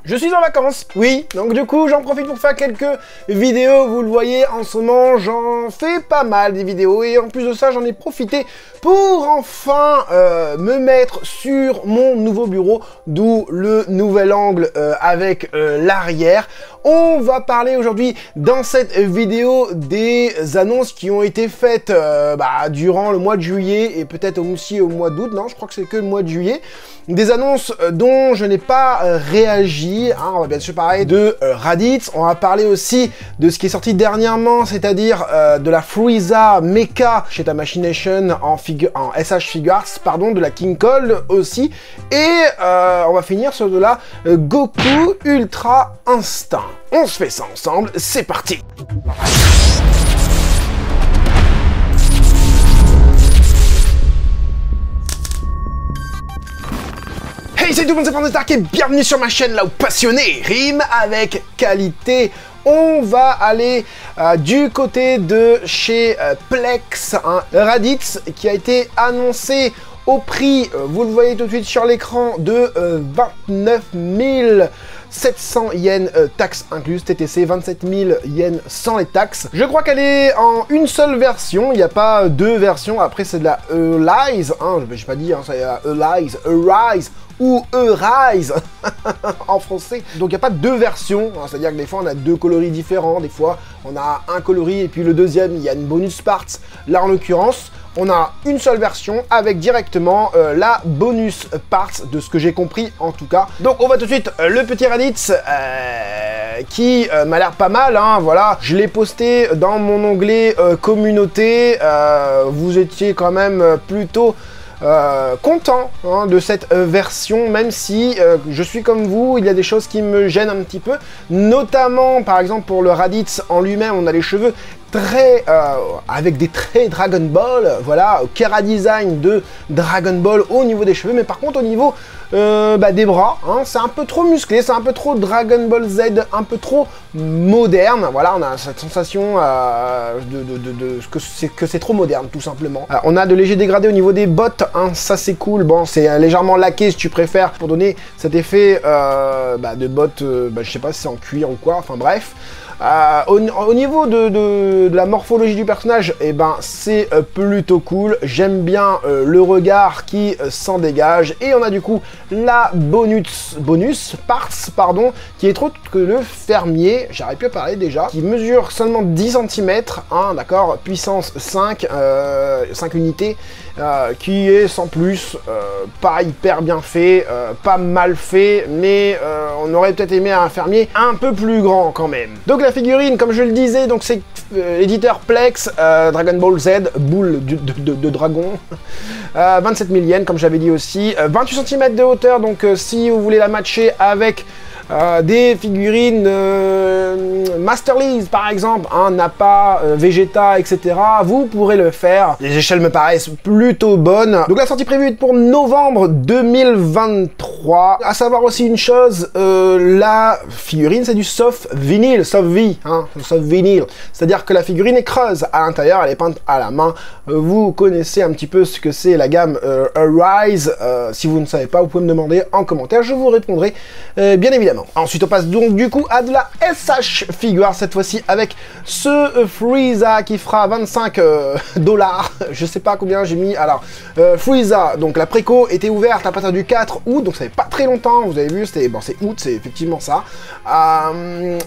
Je suis en vacances, oui, donc du coup j'en profite pour faire quelques vidéos, vous le voyez en ce moment j'en fais pas mal des vidéos et en plus de ça j'en ai profité pour enfin me mettre sur mon nouveau bureau, d'où le nouvel angle avec l'arrière. On va parler aujourd'hui dans cette vidéo des annonces qui ont été faites durant le mois de juillet et peut-être aussi au mois d'août, non je crois que c'est que le mois de juillet. Des annonces dont je n'ai pas réagi, hein, on va bien sûr parler de Raditz, on va parler aussi de ce qui est sorti dernièrement, c'est-à-dire de la Frieza Mecha chez Tamashii en SH Figuarts, pardon, de la King Cole aussi, et on va finir sur de la Goku Ultra Instinct. On se fait ça ensemble, c'est parti! Hey, salut tout le monde, c'est Fantastark et bienvenue sur ma chaîne là où passionné rime avec qualité. On va aller du côté de chez Plex, hein, Raditz, qui a été annoncé au prix, vous le voyez tout de suite sur l'écran, de 29 700 yens taxes incluses, TTC, 27 000 yens sans les taxes. Je crois qu'elle est en une seule version, il n'y a pas deux versions. Après c'est de la Arise, hein, je n'ai pas dit, hein, c'est Arise ou Rise en français. Donc il n'y a pas deux versions, hein, c'est-à-dire que des fois on a deux coloris différents, des fois on a un coloris et puis le deuxième il y a une bonus parts. Là en l'occurrence, on a une seule version avec directement la bonus parts, de ce que j'ai compris en tout cas. Donc on va tout de suite le petit Raditz qui m'a l'air pas mal, hein, voilà. Je l'ai posté dans mon onglet communauté, vous étiez quand même plutôt content, hein, de cette version, même si je suis comme vous, il y a des choses qui me gênent un petit peu, notamment par exemple pour le Raditz en lui-même, on a les cheveux très avec des traits Dragon Ball, voilà, Kera design de Dragon Ball au niveau des cheveux, mais par contre au niveau des bras, hein, c'est un peu trop musclé, c'est un peu trop Dragon Ball Z, un peu trop moderne, voilà, on a cette sensation que c'est trop moderne tout simplement. On a de légers dégradés au niveau des bottes, hein, ça c'est cool, bon c'est légèrement laqué si tu préfères pour donner cet effet de bottes, je sais pas si c'est en cuir ou quoi, enfin bref. Au niveau de la morphologie du personnage, eh ben c'est plutôt cool. J'aime bien le regard qui s'en dégage. Et on a du coup la bonus parts, pardon, qui est autre que le fermier, j'arrive plus à parler déjà, qui mesure seulement 10 cm, hein, d'accord, puissance 5, 5 unités, qui est sans plus, pas hyper bien fait, pas mal fait, mais on aurait peut-être aimé un fermier un peu plus grand quand même. Donc la figurine, comme je le disais, donc c'est éditeur Plex, Dragon Ball Z, boule de dragon, 27 000 yens comme j'avais dit aussi, 28 cm de hauteur, donc si vous voulez la matcher avec des figurines Masterlease par exemple, hein, Nappa, Vegeta, etc. Vous pourrez le faire. Les échelles me paraissent plutôt bonnes. Donc la sortie prévue est pour novembre 2023. À savoir aussi une chose, la figurine c'est du soft vinyl, soft V, hein, soft vinyl. C'est-à-dire que la figurine est creuse à l'intérieur, elle est peinte à la main. Vous connaissez un petit peu ce que c'est la gamme Arise. Si vous ne savez pas, vous pouvez me demander en commentaire, je vous répondrai bien évidemment. Ensuite on passe donc du coup à de la SH Figuarts, cette fois-ci avec ce Frieza qui fera 25 $, je sais pas combien j'ai mis. Alors Frieza, donc la préco était ouverte à partir du 4 août, donc ça fait pas très longtemps, vous avez vu, c'était bon, c'est août, c'est effectivement ça.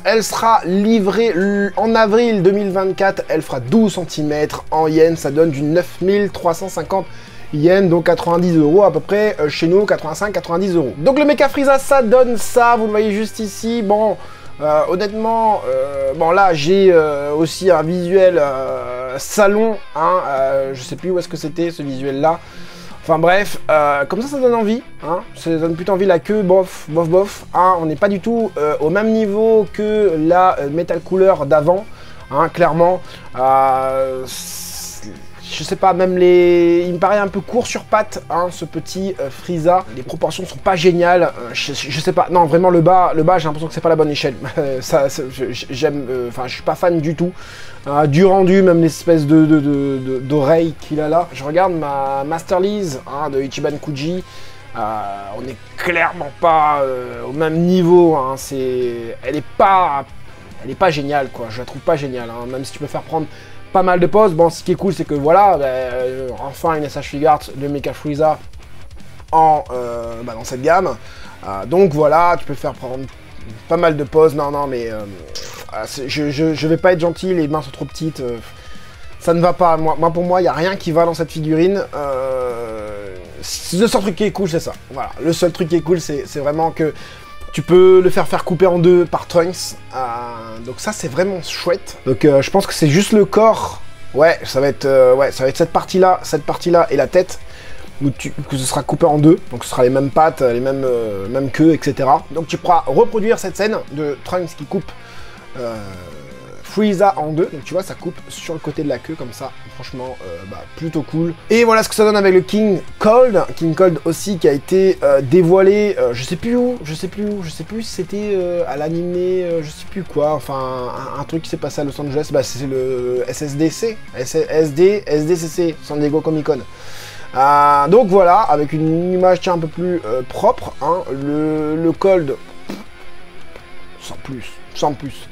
Elle sera livrée en avril 2024, elle fera 12 cm en yens, ça donne du 9350 yens, donc 90 € à peu près, chez nous 85-90 €. Donc le Mecha Frieza, ça donne ça, vous le voyez juste ici. Bon, honnêtement, bon là j'ai aussi un visuel salon, hein, je sais plus où est-ce que c'était ce visuel là. Enfin bref, comme ça donne envie, hein, ça donne plutôt envie, la queue, bof, bof, bof, hein, on n'est pas du tout au même niveau que la Metal Cooler d'avant, hein, clairement. Je sais pas, même il me paraît un peu court sur pattes, hein, ce petit Frieza. Les proportions sont pas géniales, je sais pas. Non, vraiment le bas j'ai l'impression que c'est pas la bonne échelle. J'aime, enfin, je suis pas fan du tout. Du rendu, même l'espèce d'oreille qu'il a là. Je regarde ma Masterlease, hein, de Ichiban Kuji. On n'est clairement pas au même niveau, hein. Elle est pas géniale, quoi. Je la trouve pas géniale, hein. Même si tu peux faire prendre pas mal de poses. Bon, ce qui est cool, c'est que voilà, enfin une SH Figuarts de Mecha Frieza dans cette gamme. Donc voilà, tu peux faire prendre pas mal de poses. Non, mais je vais pas être gentil, les mains sont trop petites. Ça ne va pas. Pour moi, il n'y a rien qui va dans cette figurine. Le seul truc qui est cool, c'est ça. Voilà, le seul truc qui est cool, c'est vraiment que tu peux le faire couper en deux par Trunks. Donc ça, c'est vraiment chouette. Donc je pense que c'est juste le corps. Ouais, ça va être cette partie-là et la tête. Que ce sera coupé en deux, donc ce sera les mêmes pattes, les mêmes queues, etc. Donc tu pourras reproduire cette scène de Trunks qui coupe Frieza en deux, donc tu vois, ça coupe sur le côté de la queue comme ça, franchement, plutôt cool. Et voilà ce que ça donne avec le King Cold aussi qui a été dévoilé, je sais plus si c'était à l'animé, je sais plus quoi, enfin un truc qui s'est passé à Los Angeles, c'est le SDCC, San Diego Comic Con. Donc voilà, avec une image un peu plus propre, hein, le Cold, sans plus.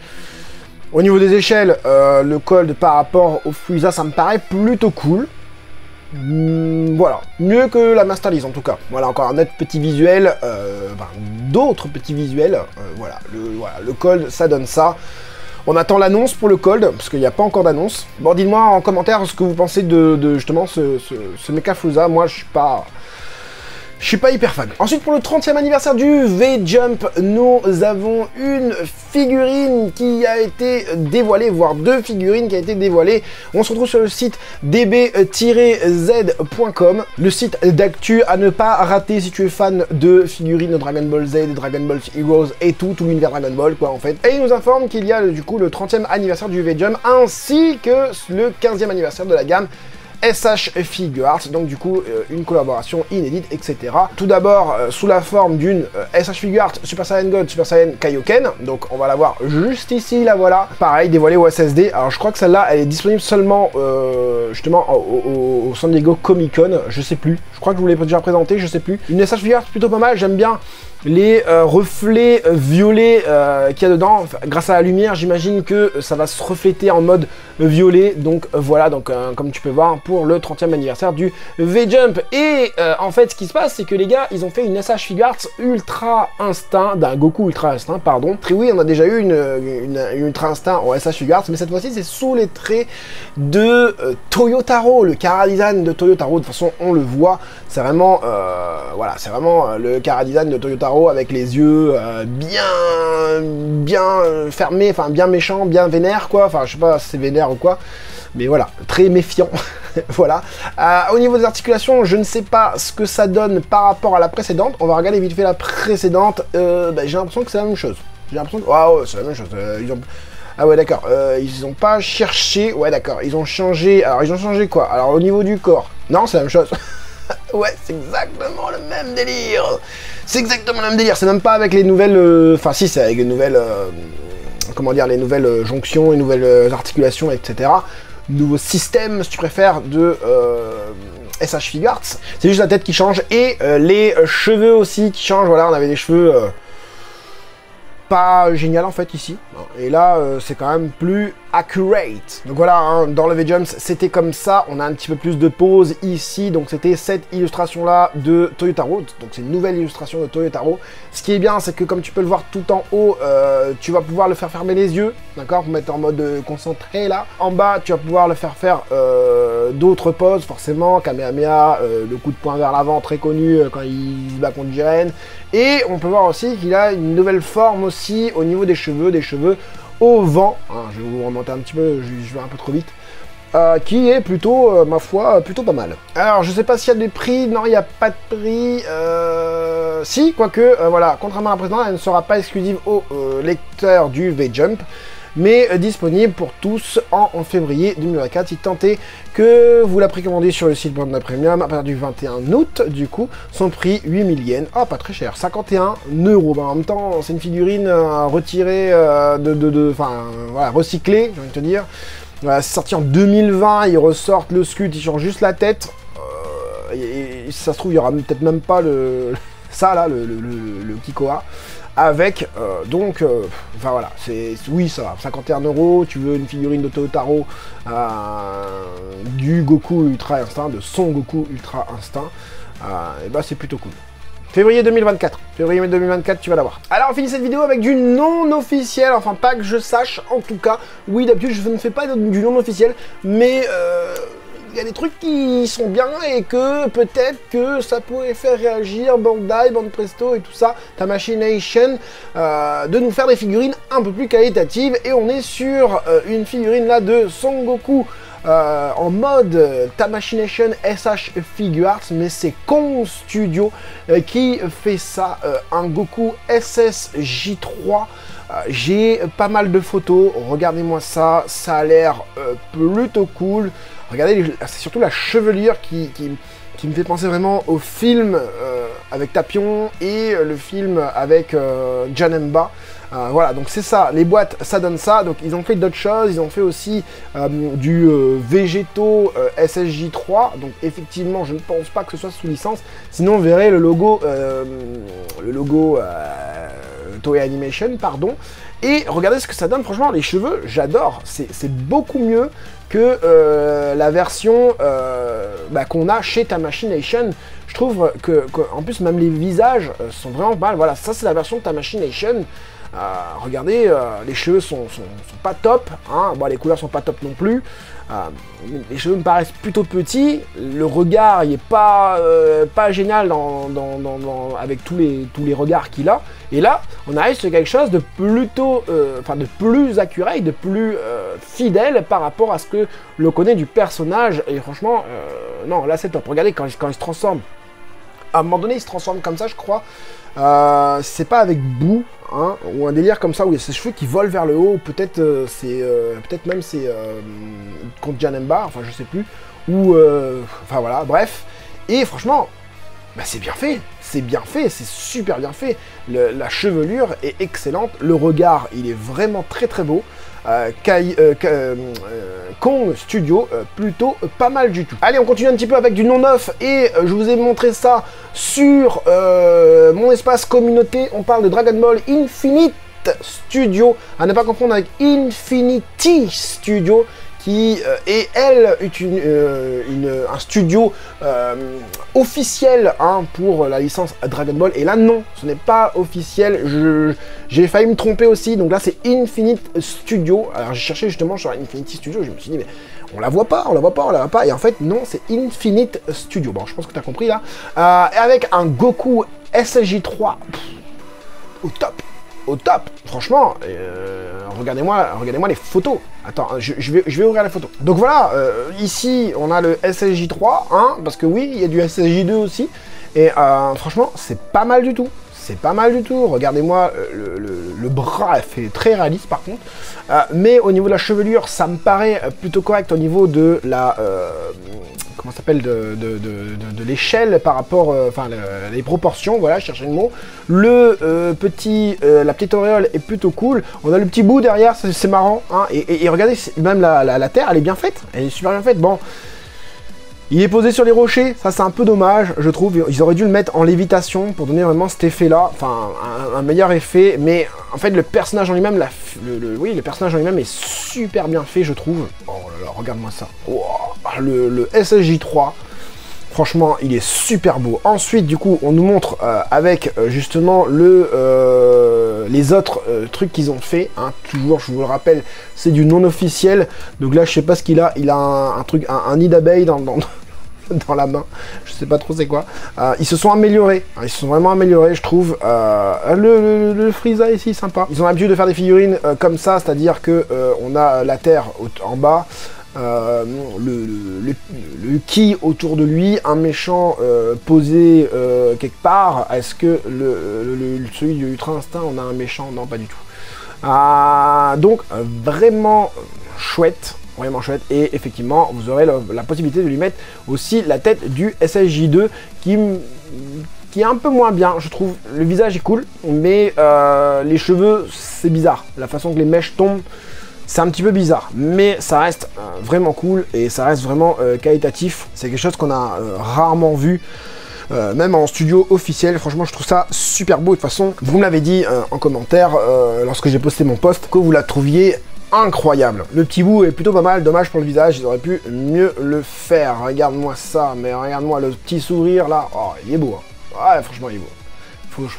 Au niveau des échelles, le Cold par rapport au Frieza, ça me paraît plutôt cool. Voilà, mieux que la Master Lease en tout cas. Voilà, encore un autre petit visuel, d'autres petits visuels. Voilà, le Cold, ça donne ça. On attend l'annonce pour le Cold, parce qu'il n'y a pas encore d'annonce. Bon, dites-moi en commentaire ce que vous pensez de justement ce Mecha Frieza. Moi, je suis pas hyper fan. Ensuite, pour le 30e anniversaire du V-Jump, nous avons une figurine qui a été dévoilée, voire deux figurines qui a été dévoilées. On se retrouve sur le site db-z.com, le site d'actu à ne pas rater si tu es fan de figurines de Dragon Ball Z, de Dragon Ball Heroes et tout l'univers Dragon Ball, quoi, en fait. Et il nous informe qu'il y a du coup le 30e anniversaire du V-Jump ainsi que le 15e anniversaire de la gamme SH Figuarts, donc du coup une collaboration inédite, etc. Tout d'abord sous la forme d'une SH Figuarts Super Saiyan God, Super Saiyan Kaioken, donc on va la voir juste ici, la voilà. Pareil, dévoilée au SSD, alors je crois que celle-là elle est disponible seulement justement au San Diego Comic Con, je sais plus, je crois que je vous l'ai déjà présenté, je sais plus. Une SH Figuarts plutôt pas mal, j'aime bien les reflets violets qu'il y a dedans. Enfin, grâce à la lumière, j'imagine que ça va se refléter en mode violet. Donc voilà, donc comme tu peux voir pour le 30e anniversaire du V-Jump. Et en fait, ce qui se passe, c'est que les gars, ils ont fait une SH Figuarts Ultra Instinct, d'un Goku Ultra Instinct, pardon. Oui, on a déjà eu une Ultra Instinct en SH Figuarts, mais cette fois-ci, c'est sous les traits de Toyotaro, le chara-design de Toyotaro. De toute façon, on le voit, c'est vraiment, voilà, c'est vraiment le chara-design de Toyotaro avec les yeux bien fermés, enfin bien méchants, bien vénères, quoi. Enfin, je sais pas si c'est vénère ou quoi, mais voilà, très méfiant. Voilà. Au niveau des articulations, je ne sais pas ce que ça donne par rapport à la précédente. On va regarder vite fait la précédente. J'ai l'impression que c'est la même chose. J'ai l'impression que... Ah ouais, c'est la même chose. Ah ouais, d'accord. Ils ont pas cherché... Ouais, d'accord. Ils ont changé... Alors, ils ont changé quoi? Alors, au niveau du corps... Non, c'est la même chose. Ouais, c'est exactement le même délire. C'est exactement le même délire. C'est même pas avec les nouvelles... Enfin, si, c'est avec les nouvelles... Comment dire? Les nouvelles jonctions, les nouvelles articulations, etc. Nouveau système, si tu préfères, de SH Figuarts. C'est juste la tête qui change et les cheveux aussi qui changent. Voilà, on avait des cheveux pas génial en fait ici. Et là, c'est quand même plus accurate. Donc voilà, hein, dans le V-Jumps, c'était comme ça. On a un petit peu plus de pause ici. Donc c'était cette illustration-là de Toyotaro. Donc c'est une nouvelle illustration de Toyotaro. Ce qui est bien, c'est que comme tu peux le voir tout en haut, tu vas pouvoir le faire fermer les yeux. D'accord? Pour mettre en mode concentré là. En bas, tu vas pouvoir le faire faire d'autres poses, forcément. Kamehameha, le coup de poing vers l'avant, très connu quand il se bat contre Jiren. Et on peut voir aussi qu'il a une nouvelle forme aussi au niveau des cheveux au vent. Hein, je vais vous remonter un petit peu, je vais un peu trop vite. Qui est plutôt, ma foi, plutôt pas mal. Alors, je sais pas s'il y a des prix. Non, il n'y a pas de prix. Si, quoique, voilà, contrairement à la précédente, elle ne sera pas exclusive aux lecteurs du V-Jump, mais disponible pour tous en février 2024. Si tant est que vous la précommandez sur le site Bandai Premium à partir du 21 août, du coup, son prix 8000 yens. Ah, pas très cher, 51 €. Ben, en même temps, c'est une figurine retirée enfin, voilà, recyclée, j'ai envie de te dire. Voilà, c'est sorti en 2020, ils ressortent le scut, ils changent juste la tête. et ça se trouve, il y aura peut-être même pas ça là, le Kikoa. Avec, enfin voilà, oui ça va, 51 €, tu veux une figurine de Totaro, du Goku Ultra Instinct, de son Goku Ultra Instinct, et bah c'est plutôt cool. Février 2024, tu vas l'avoir. Alors on finit cette vidéo avec du non officiel, enfin pas que je sache en tout cas. Oui, d'habitude je ne fais pas du non officiel, mais il y a des trucs qui sont bien et que peut-être que ça pourrait faire réagir Bandai, Banpresto et tout ça, Tamashination, de nous faire des figurines un peu plus qualitatives. Et on est sur une figurine là de Son Goku en mode Tamashination SH Figuarts, mais c'est Kong Studio qui fait ça, un Goku SSJ3. J'ai pas mal de photos, regardez-moi ça, ça a l'air plutôt cool. Regardez, c'est surtout la chevelure qui me fait penser vraiment au film avec Tapion et le film avec Janemba. Voilà, donc c'est ça, les boîtes, ça donne ça. Donc ils ont fait d'autres choses, ils ont fait aussi du Végéto SSJ3. Donc effectivement, je ne pense pas que ce soit sous licence. Sinon, on verrait le logo Toei Animation, pardon. Et regardez ce que ça donne, franchement, les cheveux, j'adore. C'est beaucoup mieux que la version qu'on a chez Tamashination. Je trouve que en plus, même les visages sont vraiment pas mal. Voilà, ça c'est la version de Tamashination. Regardez, les cheveux sont pas top, hein. Bon, les couleurs sont pas top non plus. Les cheveux me paraissent plutôt petits. Le regard, il est pas génial avec tous les regards qu'il a. Et là, on arrive sur quelque chose de plutôt, de plus accurate, de plus fidèle par rapport à ce que l'on connaît du personnage. Et franchement, non, là c'est top. Regardez quand il se transforme. À un moment donné, il se transforme comme ça, je crois. C'est pas avec boue, hein, ou un délire comme ça où il y a ses cheveux qui volent vers le haut. Peut-être même c'est contre Janemba, enfin je sais plus. Ou enfin voilà, bref. Et franchement, bah, c'est bien fait, c'est super bien fait. La chevelure est excellente, le regard il est vraiment très très beau. Kong Studio, plutôt pas mal du tout. Allez, on continue un petit peu avec du non-off et je vous ai montré ça sur mon espace communauté. On parle de Dragon Ball Infinite Studio, à ne pas confondre avec Infinity Studio, qui est, elle, un studio officiel, hein, pour la licence Dragon Ball. Et là, non, ce n'est pas officiel. J'ai failli me tromper aussi. Donc là, c'est Infinite Studio. Alors, j'ai cherché justement sur Infinity Studio. Je me suis dit, mais on la voit pas. Et en fait, non, c'est Infinite Studio. Bon, je pense que tu as compris là. Avec un Goku SSJ3 au top, franchement, regardez-moi les photos. Attends, je vais ouvrir la photo. Donc voilà, ici, on a le SSJ3, hein, parce que oui, il y a du SSJ2 aussi, et franchement, c'est pas mal du tout. Regardez-moi, le bras fait très réaliste par contre, mais au niveau de la chevelure, ça me paraît plutôt correct au niveau de la... comment ça s'appelle, de l'échelle par rapport, les proportions, voilà, je cherchais le mot. La petite auréole est plutôt cool. On a le petit bout derrière, c'est marrant, hein, et regardez, même la terre, elle est bien faite, elle est super bien faite. Bon, il est posé sur les rochers, ça c'est un peu dommage, je trouve. Ils auraient dû le mettre en lévitation pour donner vraiment cet effet-là, enfin un meilleur effet. Mais en fait, le personnage en lui-même, le personnage en lui-même est super bien fait, je trouve. Oh là là, regarde-moi ça. Oh, le SSJ3, franchement, il est super beau. Ensuite, du coup, on nous montre avec justement les autres trucs qu'ils ont fait. Hein. Toujours, je vous le rappelle, c'est du non officiel. Donc là, je sais pas ce qu'il a. Il a un nid d'abeille dans la main. Je sais pas trop c'est quoi. Ils se sont améliorés. Hein. Ils se sont vraiment améliorés, je trouve. Le Frieza ici, sympa. Ils ont l'habitude de faire des figurines comme ça, c'est-à-dire que on a la Terre en bas. Le ki autour de lui, un méchant posé quelque part. Est-ce que celui du Ultra Instinct, on a un méchant? Non, pas du tout. Donc vraiment chouette, et effectivement vous aurez la possibilité de lui mettre aussi la tête du SSJ2 qui est un peu moins bien, je trouve. Le visage est cool, mais les cheveux, c'est bizarre, la façon que les mèches tombent. C'est un petit peu bizarre, mais ça reste vraiment cool et ça reste vraiment qualitatif. C'est quelque chose qu'on a rarement vu. Même en studio officiel, franchement je trouve ça super beau. De toute façon, vous me l'avez dit en commentaire lorsque j'ai posté mon post que vous la trouviez incroyable. Le petit bout est plutôt pas mal, dommage pour le visage, ils auraient pu mieux le faire. Regarde-moi ça, mais regarde-moi le petit sourire là, oh il est beau, hein. Ouais, franchement il est beau.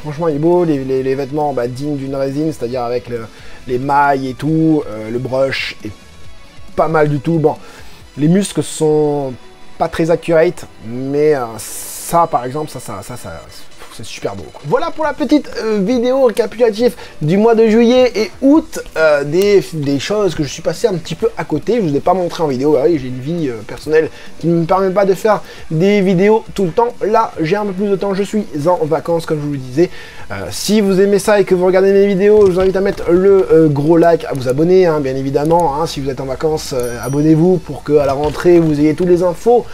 Franchement il est beau, les vêtements dignes d'une résine, c'est-à-dire avec les mailles et tout, le brush est pas mal du tout. Bon, les muscles sont pas très accurate, mais ça par exemple, ça c'est super beau, quoi. Voilà pour la petite vidéo récapitulative du mois de juillet et août, des choses que je suis passé un petit peu à côté. Je vous ai pas montré en vidéo, bah oui, j'ai une vie personnelle qui ne me permet pas de faire des vidéos tout le temps. Là j'ai un peu plus de temps, je suis en vacances comme je vous le disais. Si vous aimez ça et que vous regardez mes vidéos, je vous invite à mettre le gros like, à vous abonner hein, bien évidemment, hein, si vous êtes en vacances, abonnez-vous pour que à la rentrée vous ayez toutes les infos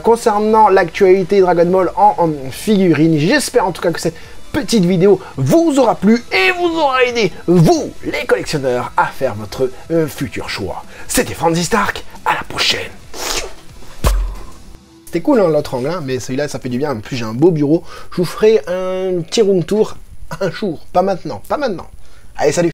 concernant l'actualité Dragon Ball en figurine. J'espère en tout cas que cette petite vidéo vous aura plu et vous aura aidé, vous les collectionneurs, à faire votre futur choix. C'était Franzy Stark, à la prochaine. C'était cool hein, l'autre angle, hein, mais celui-là ça fait du bien. En plus j'ai un beau bureau, je vous ferai un petit room tour un jour, pas maintenant, pas maintenant. Allez salut.